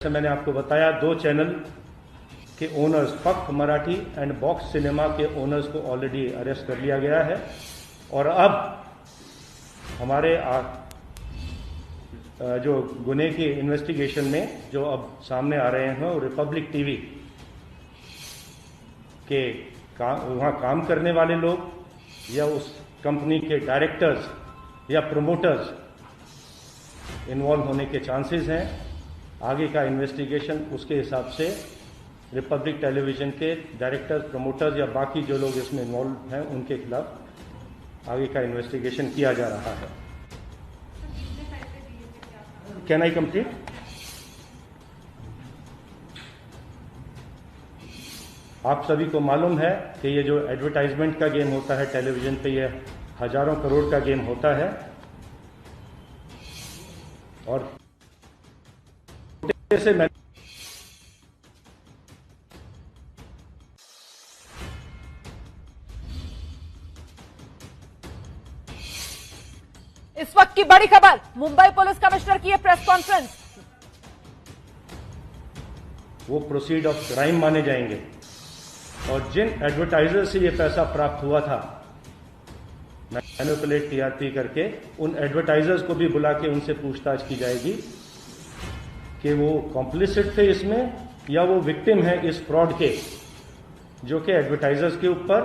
जैसे मैंने आपको बताया, 2 चैनल के ओनर्स, पक मराठी एंड बॉक्स सिनेमा के ओनर्स को ऑलरेडी अरेस्ट कर लिया गया है। और अब हमारे जो गुने की इन्वेस्टिगेशन में जो अब सामने आ रहे हैं वो रिपब्लिक टीवी के वहाँ काम करने वाले लोग या उस कंपनी के डायरेक्टर्स या प्रमोटर्स इन्वॉल्व होने के चांसेस हैं। आगे का इन्वेस्टिगेशन उसके हिसाब से रिपब्लिक टेलीविजन के डायरेक्टर्स, प्रमोटर्स या बाकी जो लोग इसमें इन्वॉल्व हैं उनके खिलाफ आगे का इन्वेस्टिगेशन किया जा रहा है। Can I complete? आप सभी को मालूम है कि ये जो एडवर्टाइजमेंट का गेम होता है टेलीविजन पे, ये हजारों करोड़ का गेम होता है और से मैं इस वक्त की बड़ी खबर, मुंबई पुलिस कमिश्नर की यह प्रेस कॉन्फ्रेंस। वो प्रोसीड ऑफ क्राइम माने जाएंगे और जिन एडवर्टाइजर से ये पैसा प्राप्त हुआ था मैनिपुलेट टीआरपी करके, उन एडवर्टाइजर्स को भी बुला के उनसे पूछताछ की जाएगी कि वो कॉम्प्लिसिट थे इसमें या वो विक्टिम है इस फ्रॉड के, जो कि एडवर्टाइजर्स के ऊपर,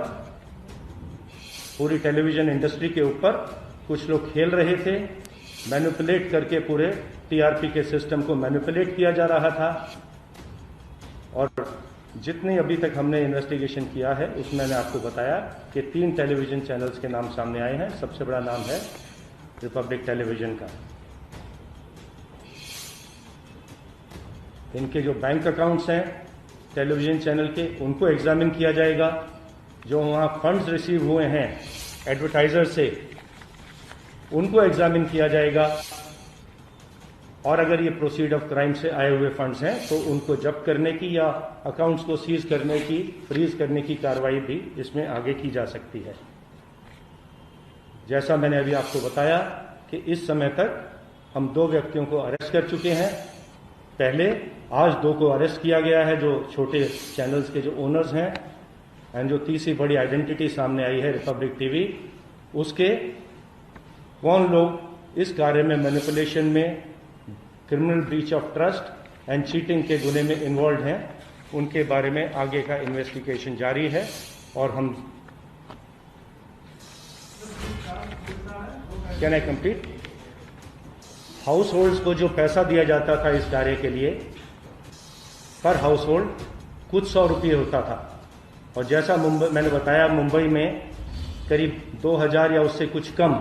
पूरी टेलीविजन इंडस्ट्री के ऊपर कुछ लोग खेल रहे थे। मैनिपुलेट करके पूरे टीआरपी के सिस्टम को मैनिपुलेट किया जा रहा था। और जितनी अभी तक हमने इन्वेस्टिगेशन किया है उसमें मैंने आपको बताया कि 3 टेलीविजन चैनल्स के नाम सामने आए हैं। सबसे बड़ा नाम है रिपब्लिक टेलीविजन का। इनके जो बैंक अकाउंट्स हैं टेलीविजन चैनल के, उनको एग्जामिन किया जाएगा। जो वहाँ फंड्स रिसीव हुए हैं एडवर्टाइजर से, उनको एग्जामिन किया जाएगा। और अगर ये प्रोसीड ऑफ क्राइम से आए हुए फंड्स हैं तो उनको जब्त करने की या अकाउंट्स को सीज करने की, फ्रीज करने की कार्रवाई भी इसमें आगे की जा सकती है। जैसा मैंने अभी आपको बताया कि इस समय तक हम 2 व्यक्तियों को अरेस्ट कर चुके हैं। पहले आज 2 को अरेस्ट किया गया है, जो छोटे चैनल्स के जो ओनर्स हैं। एंड जो तीसरी बड़ी आइडेंटिटी सामने आई है रिपब्लिक टीवी, उसके कौन लोग इस कार्य में, मैनिपुलेशन में, criminal breach of trust and cheating के गुने में इन्वॉल्व हैं, उनके बारे में आगे का इन्वेस्टिगेशन जारी है। और हम can I complete? House holds को जो पैसा दिया जाता था इस कार्य के लिए, पर हाउस होल्ड कुछ 100 रुपये होता था। और जैसा मैंने बताया, मुंबई में करीब 2000 या उससे कुछ कम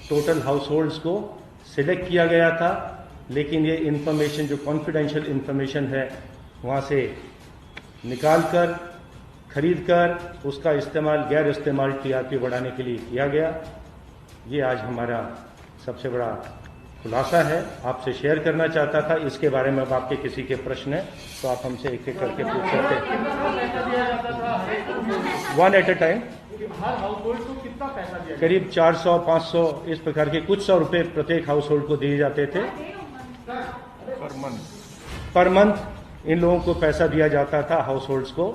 टोटल हाउस होल्ड्स को सिलेक्ट किया गया था। लेकिन ये इंफॉर्मेशन जो कॉन्फिडेंशियल इंफॉर्मेशन है वहाँ से निकाल कर, खरीद कर उसका इस्तेमाल, गैर इस्तेमाल टीआरपी बढ़ाने के लिए किया गया। ये आज हमारा सबसे बड़ा खुलासा है, आपसे शेयर करना चाहता था। इसके बारे में अब आपके किसी के प्रश्न हैं तो आप हमसे एक एक करके पूछ सकते हैं, 1 at a time. Her house hold को कितना पैसा दिया? करीब 400, 500 इस प्रकार के कुछ 100 रुपये प्रत्येक हाउस होल्ड को दिए जाते थे पर मंथ। इन लोगों को पैसा दिया जाता था हाउस होल्ड्स को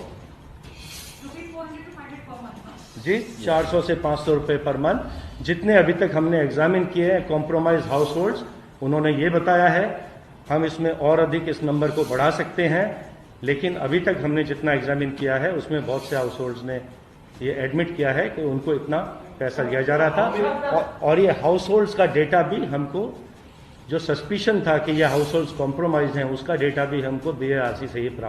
जी 400 से 500 रुपये पर मंथ। जितने अभी तक हमने एग्जामिन किए हैं कॉम्प्रोमाइज हाउस होल्ड्स, उन्होंने ये बताया है हम इसमें और अधिक इस नंबर को बढ़ा सकते हैं। लेकिन अभी तक हमने जितना एग्जामिन किया है उसमें बहुत से हाउस होल्ड्स ने ये एडमिट किया है कि उनको इतना पैसा दिया जा रहा था। और ये हाउस होल्ड्स का डेटा भी हमको, जो सस्पिशन था कि ये हाउस होल्ड्स कॉम्प्रोमाइज हैं, उसका डेटा भी हमको बीएआरसी से ही प्राप्त